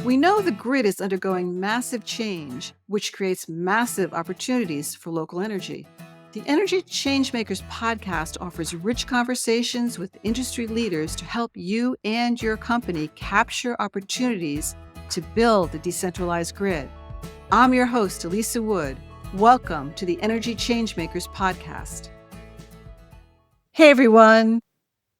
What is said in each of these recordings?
We know the grid is undergoing massive change, which creates massive opportunities for local energy. The Energy Changemakers podcast offers rich conversations with industry leaders to help you and your company capture opportunities to build a decentralized grid. I'm your host, Elisa Wood. Welcome to the Energy Changemakers podcast. Hey everyone,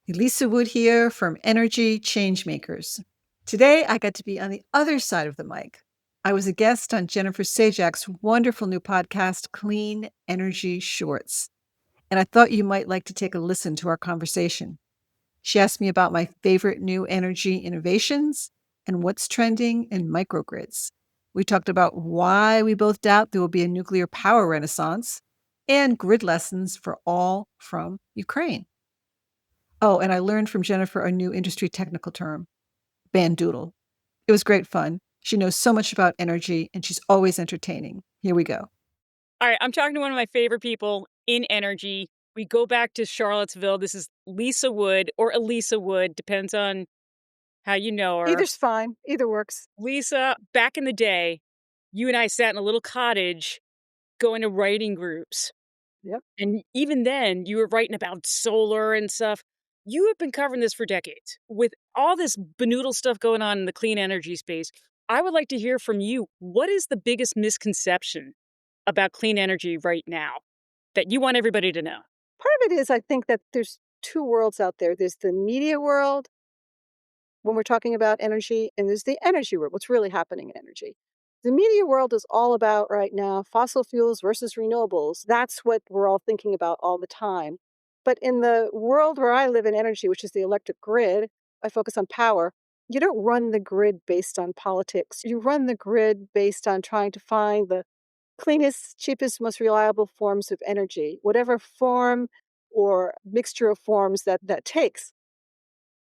Elisa Wood here from Energy Changemakers. Today, I got to be on the other side of the mic. I was a guest on Jennifer Zajac's wonderful new podcast, Clean Energy Shorts, and I thought you might like to take a listen to our conversation. She asked me about my favorite new energy innovations and what's trending in microgrids. We talked about why we both doubt there will be a nuclear power renaissance and grid lessons for all from Ukraine. Oh, and I learned from Jennifer a new industry technical term, bandoodle. It was great fun. She knows so much about energy, and she's always entertaining. Here we go. All right, I'm talking to one of my favorite people in energy. We go back to Charlottesville. This is Lisa Wood or Elisa Wood, depends on how you know her. Either's fine. Either works. Lisa, back in the day, you and I sat in a little cottage going to writing groups. Yep. And even then, you were writing about solar and stuff. You have been covering this for decades. With all this benoodle stuff going on in the clean energy space, I would like to hear from you. What is the biggest misconception about clean energy right now that you want everybody to know? Part of it is I think that there's two worlds out there. There's the media world when we're talking about energy, and there's the energy world, what's really happening in energy. The media world is all about right now fossil fuels versus renewables. That's what we're all thinking about all the time. But in the world where I live in energy, which is the electric grid, I focus on power. You don't run the grid based on politics. You run the grid based on trying to find the cleanest, cheapest, most reliable forms of energy, whatever form or mixture of forms that takes.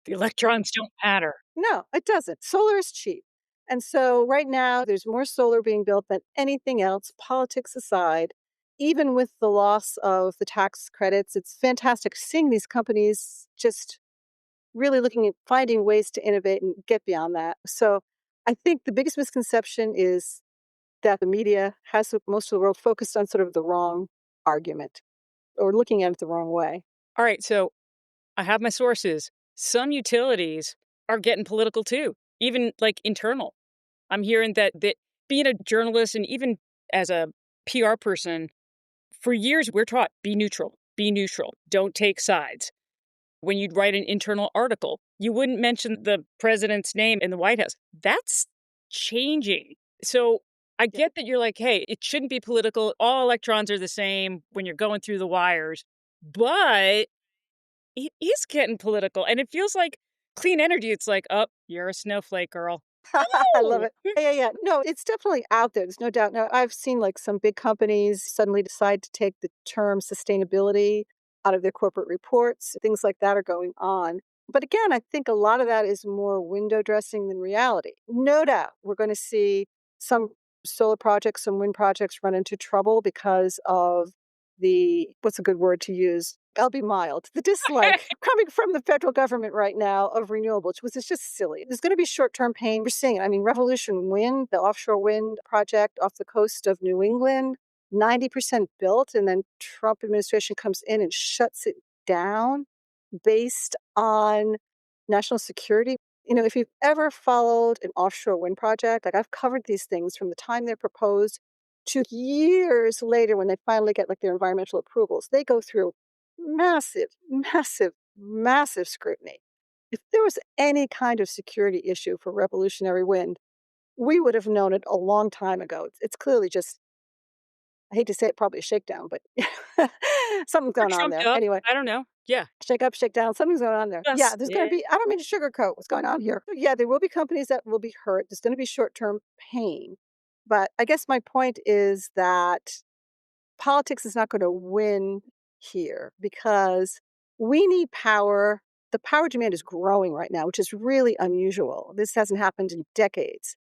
The electrons don't matter. No, it doesn't. Solar is cheap. And so right now, there's more solar being built than anything else, politics aside. Even with the loss of the tax credits, it's fantastic seeing these companies just really looking at finding ways to innovate and get beyond that. So I think the biggest misconception is that the media has most of the world focused on sort of the wrong argument or looking at it the wrong way. All right, so I have my sources. Some utilities are getting political too, even like internal. I'm hearing that being a journalist and even as a PR person, for years we're taught be neutral, don't take sides. When you'd write an internal article, you wouldn't mention the president's name in the White House. That's changing. So I get that you're like, hey, it shouldn't be political. All electrons are the same when you're going through the wires. But it is getting political. And it feels like clean energy. It's like, oh, you're a snowflake, girl. I love it. Yeah. No, it's definitely out there. There's no doubt. Now, I've seen like some big companies suddenly decide to take the term sustainability out of their corporate reports. Things like that are going on. But again, I think a lot of that is more window dressing than reality. No doubt we're going to see some solar projects, some wind projects run into trouble because of what's a good word to use? I'll be mild. The dislike coming from the federal government right now of renewables, which is just silly. There's going to be short-term pain. We're seeing it. I mean, Revolution Wind, the offshore wind project off the coast of New England, 90% built, and then Trump administration comes in and shuts it down based on national security. You know, if you've ever followed an offshore wind project, like I've covered these things from the time they're proposed to years later when they finally get like their environmental approvals, they go through massive, massive, massive scrutiny. If there was any kind of security issue for revolutionary wind, we would have known it a long time ago. It's clearly just, I hate to say it, probably a shakedown, but something's going on there. Up. Anyway. I don't know. Yeah. Shake up, shake down. Something's going on there. Yes. There's going to be, I don't mean to sugarcoat what's going on here. Yeah, there will be companies that will be hurt. There's going to be short-term pain. But I guess my point is that politics is not going to win here because we need power. The power demand is growing right now, which is really unusual. This hasn't happened in decades.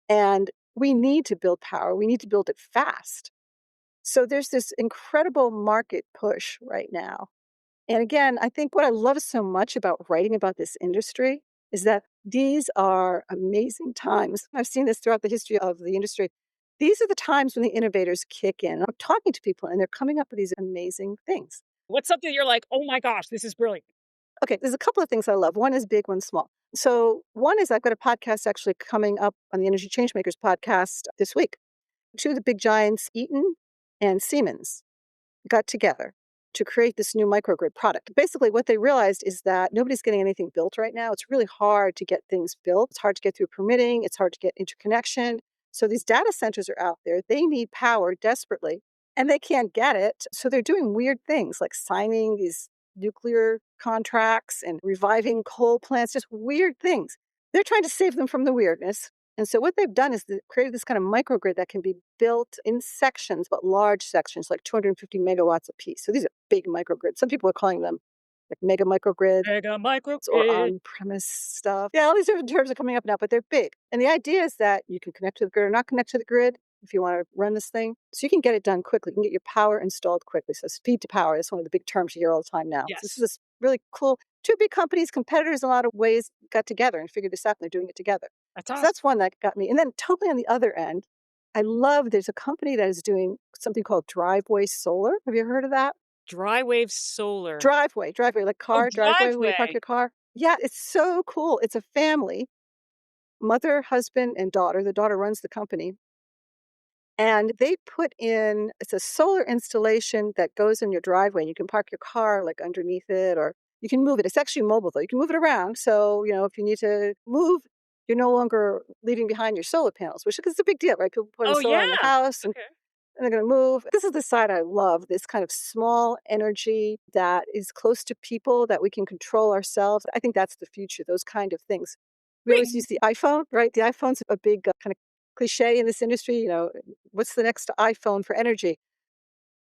And we need to build power. We need to build it fast. So there's this incredible market push right now. And again, I think what I love so much about writing about this industry is that These are amazing times. I've seen this throughout the history of the industry. These are the times when the innovators kick in. I'm talking to people and they're coming up with these amazing things. What's something you're like, oh my gosh, this is brilliant? Okay, there's a couple of things I love. One is big, one's small. So, one is I've got a podcast actually coming up on the Energy Changemakers podcast this week. Two of the big giants, Eaton and Siemens, got together to create this new microgrid product. Basically, what they realized is that nobody's getting anything built right now. It's really hard to get things built. It's hard to get through permitting. It's hard to get interconnection. So these data centers are out there. They need power desperately, and they can't get it. So they're doing weird things like signing these nuclear contracts and reviving coal plants, just weird things. They're trying to save them from the weirdness. And so what they've done is created this kind of microgrid that can be built in sections, but large sections, like 250 megawatts a piece. So these are big microgrids. Some people are calling them like mega microgrids Mega or microgrid. on-premise stuff. Yeah, all these different terms are coming up now, but they're big. And the idea is that you can connect to the grid or not connect to the grid if you want to run this thing. So you can get it done quickly. You can get your power installed quickly. So speed to power is one of the big terms you hear all the time now. So this is Yes. this really cool. Two big companies, competitors in a lot of ways, got together and figured this out, and they're doing it together. That's So awesome. that's one that got me. And then totally on the other end, I love there's a company that is doing something called driveway solar. Have you heard of that? Dry wave solar. Driveway, like Oh, car, driveway where you park driveway. your car. Yeah, it's so cool. It's a family, mother, husband, and daughter. The daughter runs the company. And they put in, it's a solar installation that goes in your driveway. You can park your car like underneath it, or you can move it. It's actually mobile though. You can move it around. So, if you need to move, you're no longer leaving behind your solar panels, which is a big deal, right? People putting Oh, solar yeah. on the house Okay. and they're going to move. This is the side I love, this kind of small energy that is close to people that we can control ourselves. I think that's the future, those kind of things. We always Wait, use the iPhone, right? The iPhone's a big kind of cliche in this industry. What's the next iPhone for energy?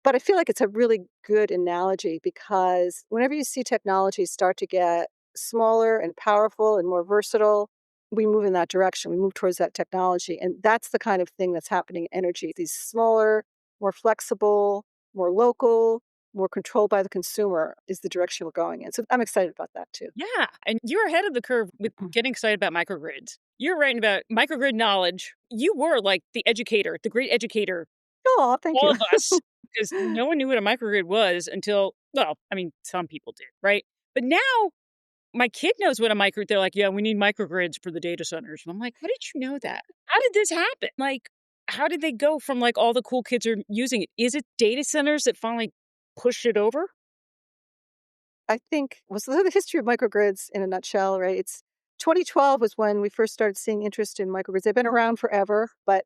But I feel like it's a really good analogy because whenever you see technology start to get smaller and powerful and more versatile, we move in that direction. We move towards that technology. And that's the kind of thing that's happening in energy. These smaller, more flexible, more local, more controlled by the consumer is the direction we're going in. So I'm excited about that too. yeah, and you're ahead of the curve with getting excited about microgrids. You're writing about microgrid knowledge. You were like the educator, the great educator, Oh, thank all you. of us, because no one knew what a microgrid was until, well, I mean, some people did, right? But now my kid knows what a micro. They're like, yeah, we need microgrids for the data centers. And I'm like, how did you know that? How did this happen? Like, how did they go from like all the cool kids are using it? Is it data centers that finally pushed it over? I think was the history of microgrids in a nutshell, right? It's 2012 was when we first started seeing interest in microgrids. They've been around forever, but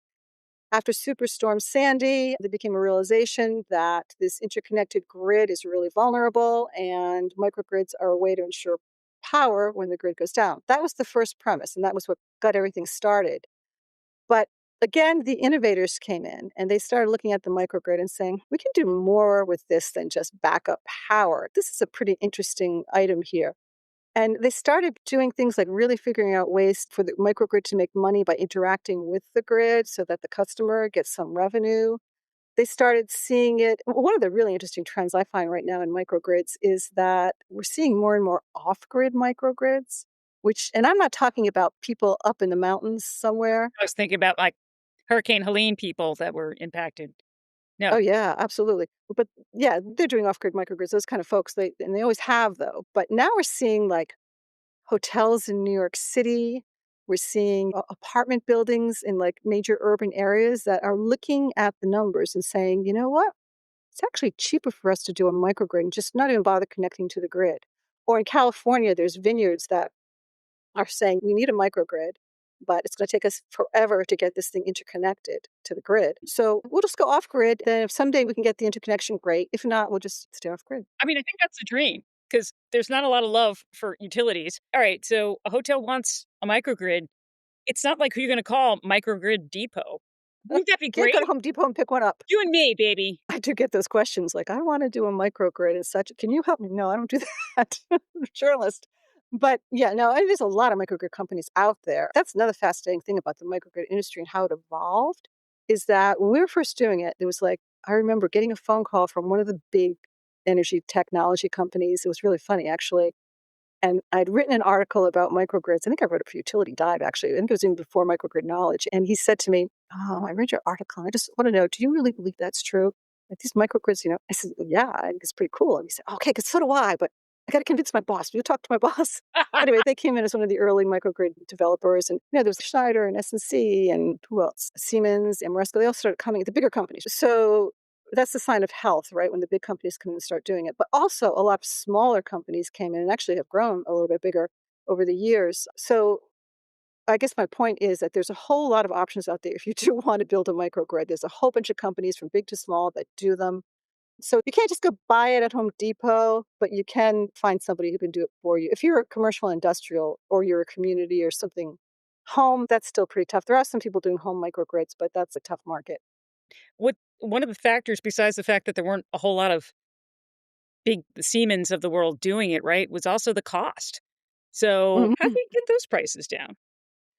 after Superstorm Sandy, there became a realization that this interconnected grid is really vulnerable and microgrids are a way to ensure power when the grid goes down. That was the first premise, and that was what got everything started. But again, the innovators came in and they started looking at the microgrid and saying, we can do more with this than just backup power. This is a pretty interesting item here. And they started doing things like really figuring out ways for the microgrid to make money by interacting with the grid so that the customer gets some revenue. They started seeing it. One of the really interesting trends I find right now in microgrids is that we're seeing more and more off grid microgrids, and I'm not talking about people up in the mountains somewhere. I was thinking about like Hurricane Helene people that were impacted. Oh, No. yeah, absolutely. But yeah, they're doing off grid microgrids, those kind of folks. They always have, though. But now we're seeing like hotels in New York City. We're seeing apartment buildings in like major urban areas that are looking at the numbers and saying, you know what? It's actually cheaper for us to do a microgrid and just not even bother connecting to the grid. Or in California, there's vineyards that are saying we need a microgrid, but it's going to take us forever to get this thing interconnected to the grid. So we'll just go off grid. Then if someday we can get the interconnection, great. If not, we'll just stay off grid. I mean, I think that's the dream because there's not a lot of love for utilities. All right, so a hotel wants a microgrid. It's not like who you're going to call Microgrid Depot. Wouldn't that be Can't great? go to Home Depot and pick one up. You and me, baby. I do get those questions like, I want to do a microgrid and such. Can you help me? No, I don't do that. I'm a journalist. But yeah, no, there's a lot of microgrid companies out there. That's another fascinating thing about the microgrid industry and how it evolved is that when we were first doing it, there was like, I remember getting a phone call from one of the big energy technology companies. It was really funny, actually. And I'd written an article about microgrids. I think I wrote it for Utility Dive, actually. I think it was even before microgrid knowledge. And he said to me, "Oh, I read your article. I just want to know, do you really believe that's true? Like these microgrids, you know?" I said, "Yeah, I think it's pretty cool." And he said, "Okay, because so do I, but I got to convince my boss. Will you talk to my boss?" Anyway, they came in as one of the early microgrid developers. And, there was Schneider and SNC and who else? Siemens, Ameresco. They all started coming, the bigger companies. So that's a sign of health, right? When the big companies come in and start doing it. But also a lot of smaller companies came in and actually have grown a little bit bigger over the years. So I guess my point is that there's a whole lot of options out there if you do want to build a microgrid. There's a whole bunch of companies from big to small that do them. So you can't just go buy it at Home Depot, but you can find somebody who can do it for you. If you're a commercial industrial or you're a community or something, home, that's still pretty tough. There are some people doing home microgrids, but that's a tough market. What one of the factors besides the fact that there weren't a whole lot of big Siemens of the world doing it, right, was also the cost. So, how do Mhm. you get those prices down?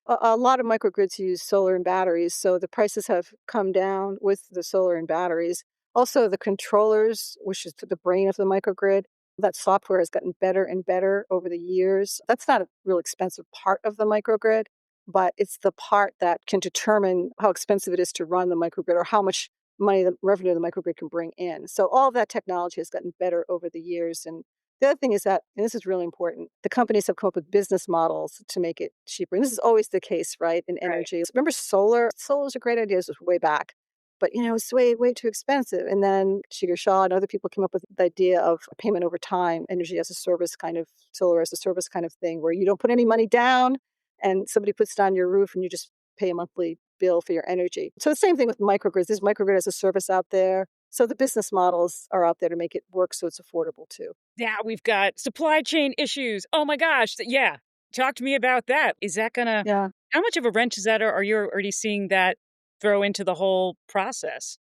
A lot of microgrids use solar and batteries, so the prices have come down with the solar and batteries. Also, the controllers, which is the brain of the microgrid, that software has gotten better and better over the years. That's not a real expensive part of the microgrid, but it's the part that can determine how expensive it is to run the microgrid or how much money the revenue the microgrid can bring in. So all of that technology has gotten better over the years. And the other thing is that, and this is really important, the companies have come up with business models to make it cheaper. And this is always the case, right, in Right. energy. Remember solar? Solar was a great idea. This was way back. But it's way, way too expensive. And then Shiger Shah and other people came up with the idea of a payment over time, energy as a service kind of solar as a service kind of thing, where you don't put any money down and somebody puts it on your roof and you just pay a monthly bill for your energy. So the same thing with microgrids. There's microgrid as a service out there. So the business models are out there to make it work so it's affordable too. Now we've got supply chain issues. Oh my gosh, yeah. Talk to me about that. Is that gonna Yeah. how much of a wrench is that, or are you already seeing that throw into the whole process?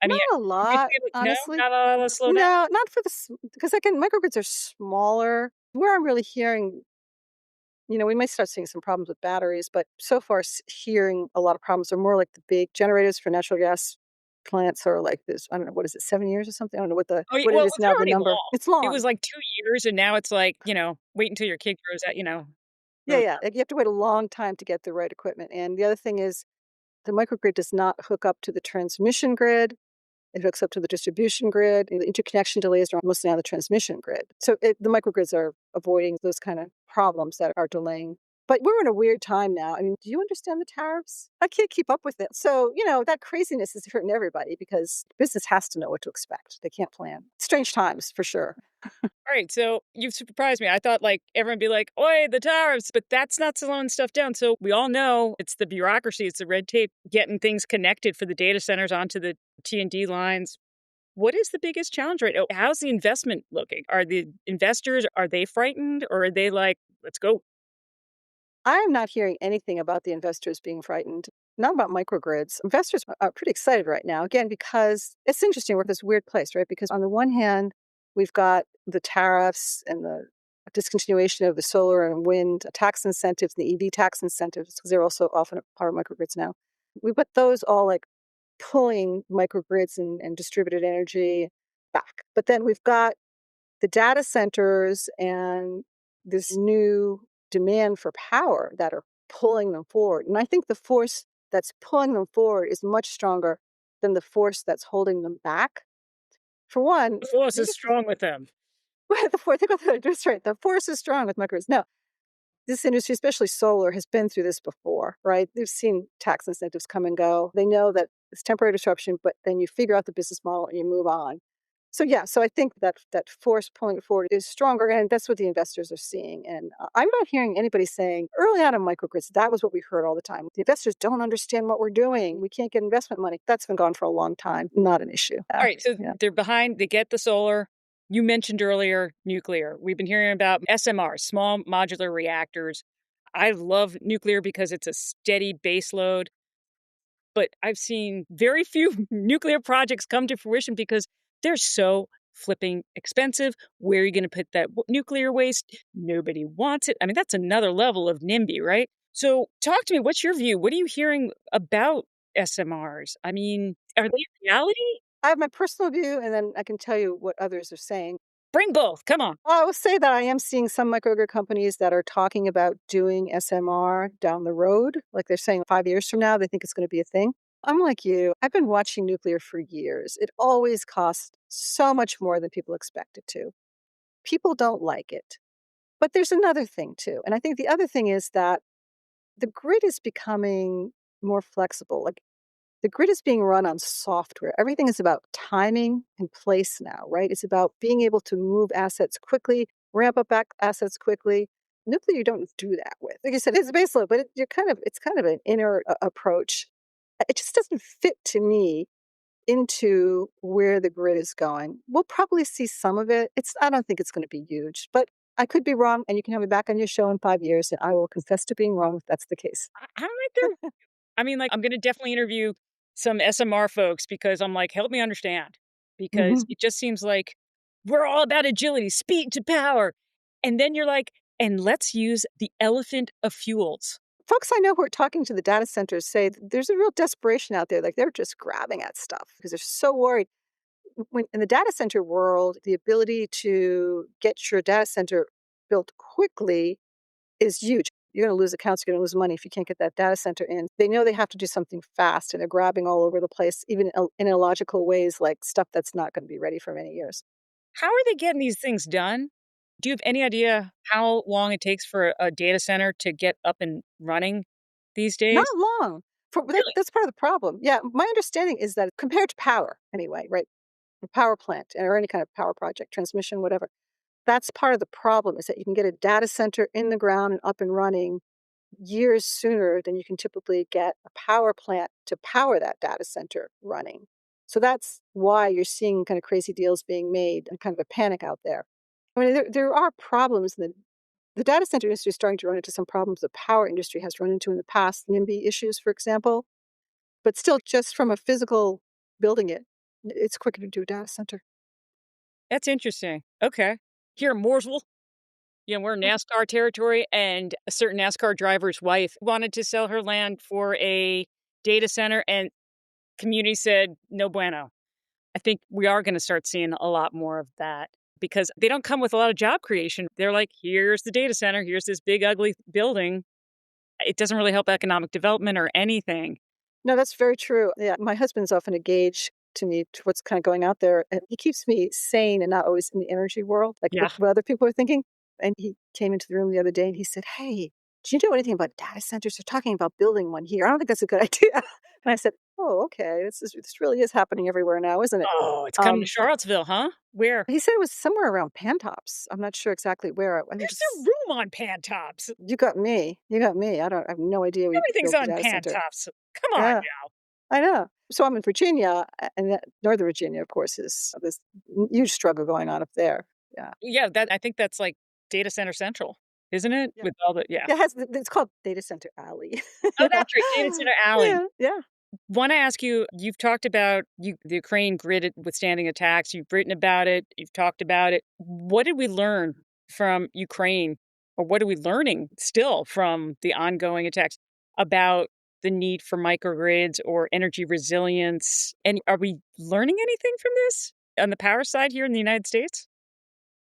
I mean, Not a am I lot, seeing it no, honestly. not a lot of slowdown? No, not for the because again, microgrids are smaller. Where I'm really hearing, we might start seeing some problems with batteries, but so far hearing a lot of problems are more like the big generators for natural gas plants are like this. I don't know, what is it, 7 years or something? I don't know Oh, what it well, is it's now, the already number. long. It's It was long. like 2 years, and now it's like, wait until your kid Yeah, grows yeah. up. Like, you have to wait a long time to get the right equipment. And the other thing is the microgrid does not hook up to the transmission grid. It hooks up to the distribution grid, and the interconnection delays are mostly on the transmission grid. So the microgrids are avoiding those kind of problems that are delaying. But we're in a weird time now. I mean, do you understand the tariffs? I can't keep up with it. So, that craziness is hurting everybody because business has to know what to expect. They can't plan. Strange times for sure. Alright, so you've surprised me. I thought, like, everyone would be like, "Oi, the tariffs," but that's not slowing stuff down. So we all know it's the bureaucracy, it's the red tape getting things connected for the data centers onto the T&D lines. What is the biggest challenge right now? How's the investment looking? Are the investors, are they frightened, or are they like, "Let's go"? I'm not hearing anything about the investors being frightened, not about microgrids. Investors are pretty excited right now, again, because it's interesting. We're at this weird place, right? Because on the one hand, we've got the tariffs and the discontinuation of the solar and wind tax incentives, the EV tax incentives, because they're also often part of microgrids now. We've got those all like pulling microgrids and distributed energy back. But then we've got the data centers and this new demand for power that are pulling them forward. And I think the force that's pulling them forward is much stronger than the force that's holding them back. For one, The force think is strong with them. the force, think about that, that's right. The force is strong with microgrids. No, this industry, especially solar, has been through this before, right? They've seen tax incentives come and go. They know that it's temporary disruption, but then you figure out the business model and you move on. So yeah, so I think that force pulling it forward is stronger, and that's what the investors are seeing. And I'm not hearing anybody saying early on in microgrids that was what we heard all the time. The investors don't understand what we're doing. We can't get investment money. That's been gone for a long time. Not an issue. Yeah, Alright, so yeah. they're behind, they get the solar. You mentioned earlier nuclear. We've been hearing about SMRs, small modular reactors. I love nuclear because it's a steady base load. But I've seen very few nuclear projects come to fruition because they're so flipping expensive. Where are you going to put that nuclear waste? Nobody wants it. I mean, that's another level of NIMBY, right? So, talk to me. What's your view? What are you hearing about SMRs? I mean, are they reality? I have my personal view, and then I can tell you what others are saying. Bring both. Come on. I will say that I am seeing some microgrid companies that are talking about doing SMR down the road. Like they're saying 5 years from now, they think it's going to be a thing. I'm like you. I've been watching nuclear for years. It always costs so much more than people expect it to. People don't like it. But there's another thing too. And I think the other thing is that the grid is becoming more flexible. Like the grid is being run on software. Everything is about timing and place now, right? It's about being able to move assets quickly, ramp up back assets quickly. Nuclear, you don't do that with. Like you said, it's baseload, but it's kind of an inner approach. It just doesn't fit to me into where the grid is going. We'll probably see some of it. I don't think it's going to be huge, but I could be wrong. And you can have me back on your show in 5 years, and I will confess to being wrong if that's the case. I'm right there. I mean, like, I'm going to definitely interview some SMR folks because I'm like, help me understand. Because Mhm. it just seems like we're all about agility, speed to power. And then you're like, and let's use the elephant of fuels. Folks I know who are talking to the data centers say there's a real desperation out there. Like they're just grabbing at stuff because they're so worried. When in the data center world, the ability to get your data center built quickly is huge. You're going to lose accounts, you're going to lose money if you can't get that data center in. They know they have to do something fast and they're grabbing all over the place, even in illogical ways, like stuff that's not going to be ready for many years. How are they getting these things done? Do you have any idea how long it takes for a data center to get up and running these Not days? long. Really? That's part of the problem. Yeah, my understanding is that compared to power, anyway, right? A power plant or any kind of power project, transmission, whatever. That's part of the problem is that you can get a data center in the ground and up and running years sooner than you can typically get a power plant to power that data center running. So that's why you're seeing kind of crazy deals being made and kind of a panic out there. I mean, there are problems. The data center industry is starting to run into some problems the power industry has run into in the past, NIMBY issues, for example. But still, just from a physical building it, it's quicker to do a data center. That's interesting. Okay. Here in Mooresville, we're in Mhm. NASCAR territory, and a certain NASCAR driver's wife wanted to sell her land for a data center, and community said, no bueno. I think we are going to start seeing a lot more of that because they don't come with a lot of job creation. They're like, here's the data center, here's this big, ugly building. It doesn't really help economic development or anything. No, that's very true. Yeah, my husband's often a gauge to me to what's kind of going out there, and he keeps me sane and not always in the energy world, like Yeah. what other people are thinking. And he came into the room the other day and he said, "Hey, do you know anything about data centers? They're talking about building one here. I don't think that's a good idea." And I said, "Oh, okay. This really is happening everywhere now, isn't it?" Oh, it's coming to Charlottesville, huh? Where? He said it was somewhere around Pantops. I'm not sure exactly where. I think There's a it's room on Pantops. you got me. You got me. I have no idea we Everything's built the on data center. Pantops. Come on Yeah. now. I know. So I'm in Virginia, and Northern Virginia, of course, is this huge struggle going on up there. Yeah. Yeah, that I think that's like data center central, isn't it? Yeah. With all the yeah. Yeah, it's called Data Center Alley. Oh, that's right, data center alley. Yeah, yeah. Wanna ask you, you've talked about the Ukraine grid withstanding attacks, you've written about it, you've talked about it. What did we learn from Ukraine, or what are we learning still from the ongoing attacks about the need for microgrids or energy resilience? And are we learning anything from this on the power side here in the United States?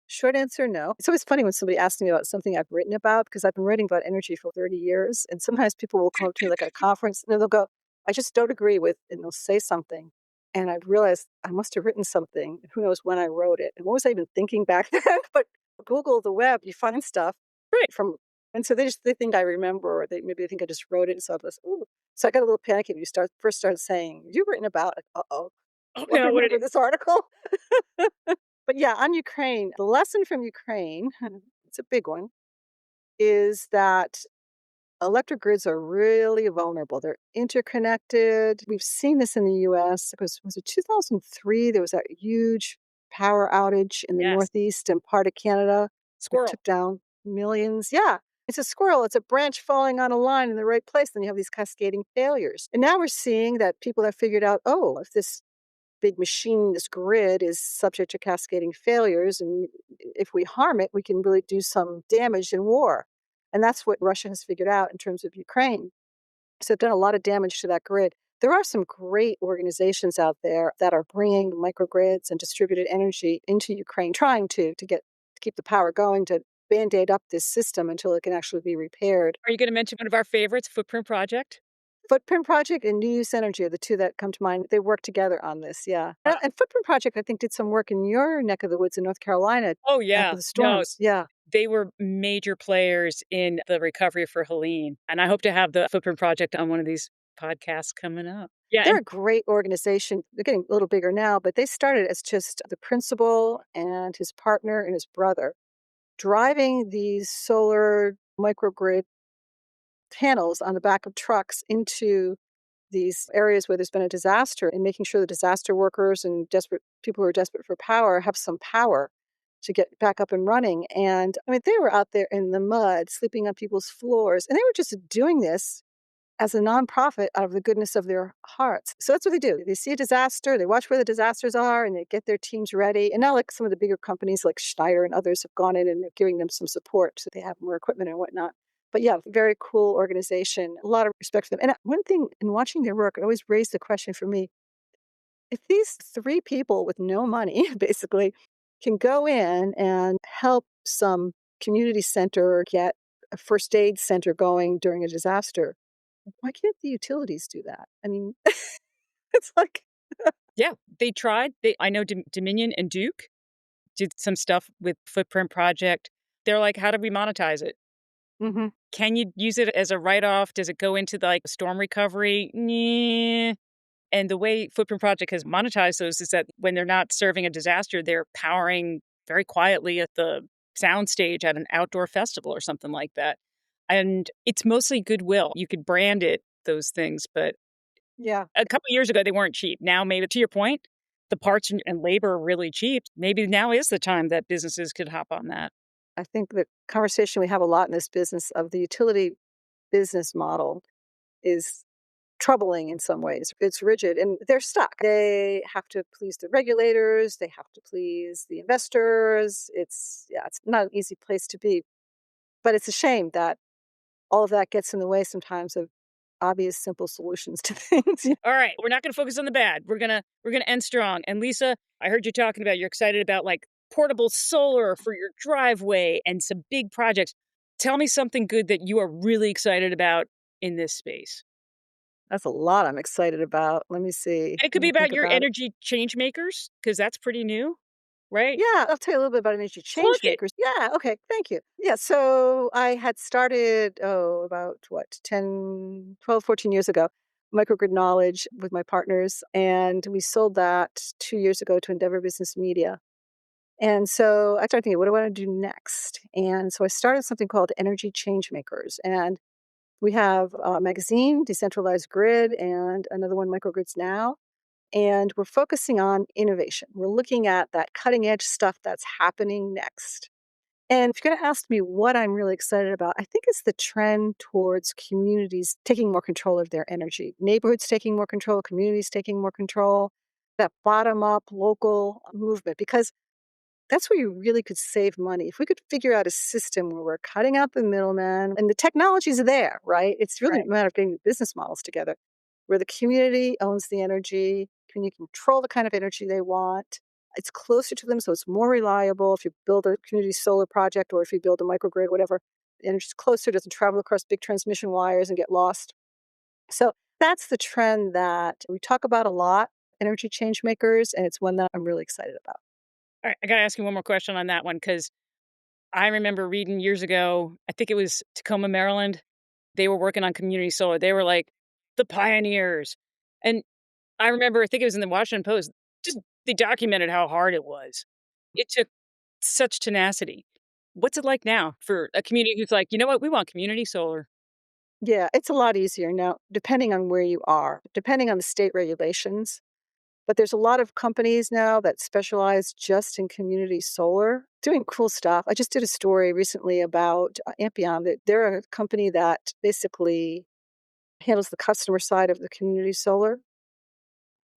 Short answer, no. It's always funny when somebody asks me about something I've written about because I've been writing about energy for 30 years. And sometimes people will come up to me like at a conference and they'll go, I just don't agree with, and they'll say something. And I've realized I must have written something. Who knows when I wrote it? And what was I even thinking back then? But Google the web, you find stuff Right. from, and so they think I remember, or maybe they think I just wrote it. So I was, ooh. So I got a little panicky when you first started saying, you've written about it. Uh-oh. Oh, Do I no, what did remember it this article? But yeah, on Ukraine, the lesson from Ukraine, it's a big one, is that electric grids are really vulnerable. They're interconnected. We've seen this in the US. Was it 2003? There was that huge power outage in the Yes. Northeast and part of Canada that Squirrel. took down millions. Yeah. It's a squirrel. It's a branch falling on a line in the right place. Then you have these cascading failures. And now we're seeing that people have figured out, oh, if this big machine, this grid is subject to cascading failures. And if we harm it, we can really do some damage in war. And that's what Russia has figured out in terms of Ukraine. So they've done a lot of damage to that grid. There are some great organizations out there that are bringing microgrids and distributed energy into Ukraine, trying to keep the power going, to band-aid up this system until it can actually be repaired. Are you going to mention one of our favorites, Footprint Project? Footprint Project and New Use Energy are the two that come to mind. They work together on this, yeah. And Footprint Project, I think, did some work in your neck of the woods in North Carolina Oh, after yeah. the No, storms. Yeah. they were major players in the recovery for Helene. And I hope to have the Footprint Project on one of these podcasts coming up. Yeah. They're And a great organization. They're getting a little bigger now, but they started as just the principal and his partner and his brother driving these solar microgrid panels on the back of trucks into these areas where there's been a disaster and making sure the disaster workers and desperate people who are desperate for power have some power to get back up and running. And I mean, they were out there in the mud, sleeping on people's floors, and they were just doing this as a nonprofit out of the goodness of their hearts. So that's what they do. They see a disaster, they watch where the disasters are, and they get their teams ready. And now, like some of the bigger companies like Schneider and others have gone in and they're giving them some support so they have more equipment and whatnot. But yeah, very cool organization. A lot of respect for them. And one thing in watching their work, it always raised the question for me, if these three people with no money basically can go in and help some community center get a first aid center going during a disaster, why can't the utilities do that? I mean, it's like, yeah, they tried. I know Dominion and Duke did some stuff with Footprint Project. They're like, how do we monetize it? mhm. Can you use it as a write-off? Does it go into like storm recovery? Nah. And the way Footprint Project has monetized those is that when they're not serving a disaster, they're powering very quietly at the soundstage at an outdoor festival or something like that. And it's mostly goodwill. You could brand it, those things, but Yeah, a couple years ago, they weren't cheap. Now, maybe to your point, the parts and labor are really cheap. Maybe now is the time that businesses could hop on that. I think the conversation we have a lot in this business of the utility business model is troubling in some ways. It's rigid and they're stuck. They have to please the regulators, they have to please the investors. It's not an easy place to be. But it's a shame that all of that gets in the way sometimes of obvious simple solutions to things. All right, we're not going to focus on the bad. We're gonna end strong. And Lisa, I heard you talking about you're excited about like portable solar for your driveway and some big projects. Tell me something good that you are really excited about in this space. That's a lot I'm excited about. Let me see. And it could Let be me about think your about it. energy change makers because that's pretty new, right? Yeah, I'll tell you a little bit about energy Plug it. Changemakers. Yeah, okay, thank you. Yeah, so I had started, about what, 10, 12, 14 years ago, microgrid knowledge with my partners, and we sold that 2 years ago to Endeavor Business Media. And so I started thinking, what do I want to do next? And so I started something called Energy Changemakers. And we have a magazine, Decentralized Grid, and another one, Microgrids Now. And we're focusing on innovation. We're looking at that cutting edge stuff that's happening next. And if you're going to ask me what I'm really excited about, I think it's the trend towards communities taking more control of their energy, neighborhoods taking more control, communities taking more control, that bottom up local movement. Because that's where you really could save money. If we could figure out a system where we're cutting out the middleman and the technology's there, right? It's really a Right. matter of getting the business models together where the community owns the energy, can you control the kind of energy they want. It's closer to them, so it's more reliable. If you build a community solar project or if you build a microgrid, whatever, the energy's closer, doesn't travel across big transmission wires and get lost. So that's the trend that we talk about a lot, energy change makers, and it's one that I'm really excited about. All right, I got to ask you one more question on that one because I remember reading years ago, I think it was Tacoma, Maryland. They were working on community solar. They were like the pioneers. And I remember, I think it was in the Washington Post, just they documented how hard it was. It took such tenacity. What's it like now for a community who's like, you know what, we want community solar? Yeah, it's a lot easier now, depending on where you are, depending on the state regulations. But there's a lot of companies now that specialize just in community solar, doing cool stuff. I just did a story recently about Ampion. They're a company that basically handles the customer side of the community solar.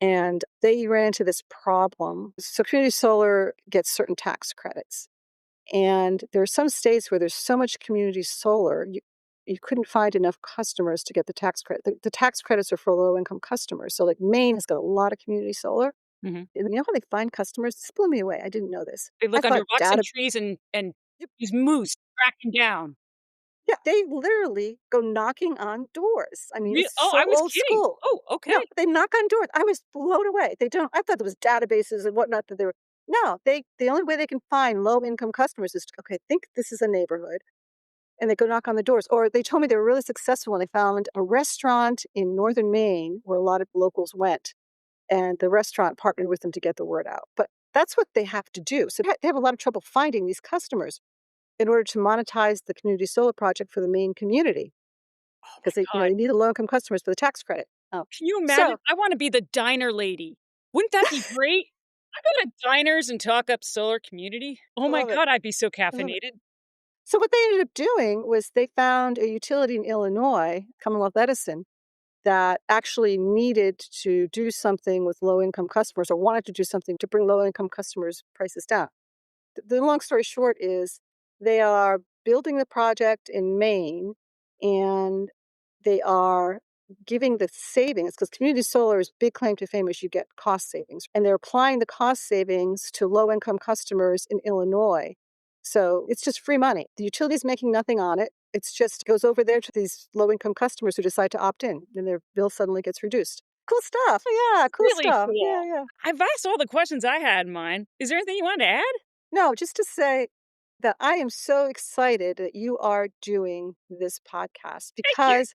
And they ran into this problem. So, community solar gets certain tax credits. And there are some states where there's so much community solar, you couldn't find enough customers to get the tax credit. The tax credits are for low-income customers. So like Maine has got a lot of community solar. Mhm. And you know how they find customers? This blew me away. I didn't know this. They I look under thought rocks and data trees and use moose tracking down. Yeah, they literally go knocking on doors. I mean, it's Oh, I so was old kidding. school. Oh, No, okay. they knock on doors. I was blown away. They don't I thought there was databases and whatnot that they were no, the only way they can find low-income customers is, okay, think this is a neighborhood, and they go knock on the doors. Or they told me they were really successful when they found a restaurant in northern Maine where a lot of locals went, and the restaurant partnered with them to get the word out. But that's what they have to do. So they have a lot of trouble finding these customers in order to monetize the community solar project for the Maine community. Oh my Because they, god. they need the low-income customers for the tax credit. Oh, Can you imagine? so I wanna be the diner lady. Wouldn't that be great? I go to diners and talk up solar community. Oh I my love it. god, I'd be so I love it. caffeinated. So what they ended up doing was they found a utility in Illinois, Commonwealth Edison, that actually needed to do something with low-income customers or wanted to do something to bring low-income customers' prices down. The long story short is they are building the project in Maine, and they are giving the savings because community solar's big claim to fame is you get cost savings, and they're applying the cost savings to low-income customers in Illinois. So it's just free money. The utility's making nothing on it. It's just goes over there to these low-income customers who decide to opt in, and their bill suddenly gets reduced. Cool stuff. Yeah, cool Really stuff. Yeah, cool. yeah. I've asked all the questions I had in mind. Is there anything you wanted to add? No, just to say that I am so excited that you are doing this podcast Thank you. because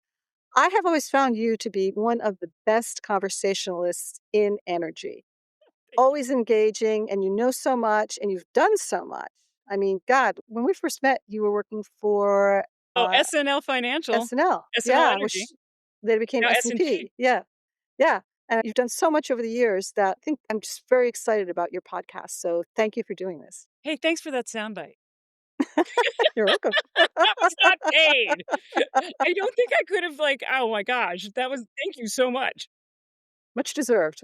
I have always found you to be one of the best conversationalists in energy. Thank you. Always engaging, and you know so much, and you've done so much. I mean, God, when we first met, you were working for Oh, SNL Financial, SNL. SNL Yeah, Energy, which later became now S&P. S&P. Yeah, yeah. And you've done so much over the years that I think I'm just very excited about your podcast. So thank you for doing this. Hey, thanks for that soundbite. You're welcome. That was not paid. I don't think I could have, like, oh my gosh, that was thank you so much. Much deserved.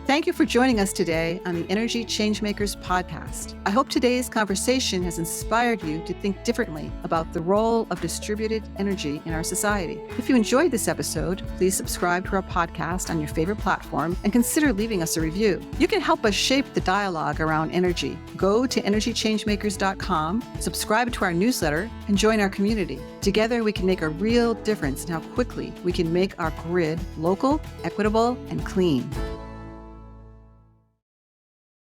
Thank you for joining us today on the Energy Changemakers podcast. I hope today's conversation has inspired you to think differently about the role of distributed energy in our society. If you enjoyed this episode, please subscribe to our podcast on your favorite platform and consider leaving us a review. You can help us shape the dialogue around energy. Go to energychangemakers.com, subscribe to our newsletter, and join our community. Together, we can make a real difference in how quickly we can make our grid local, equitable, and clean.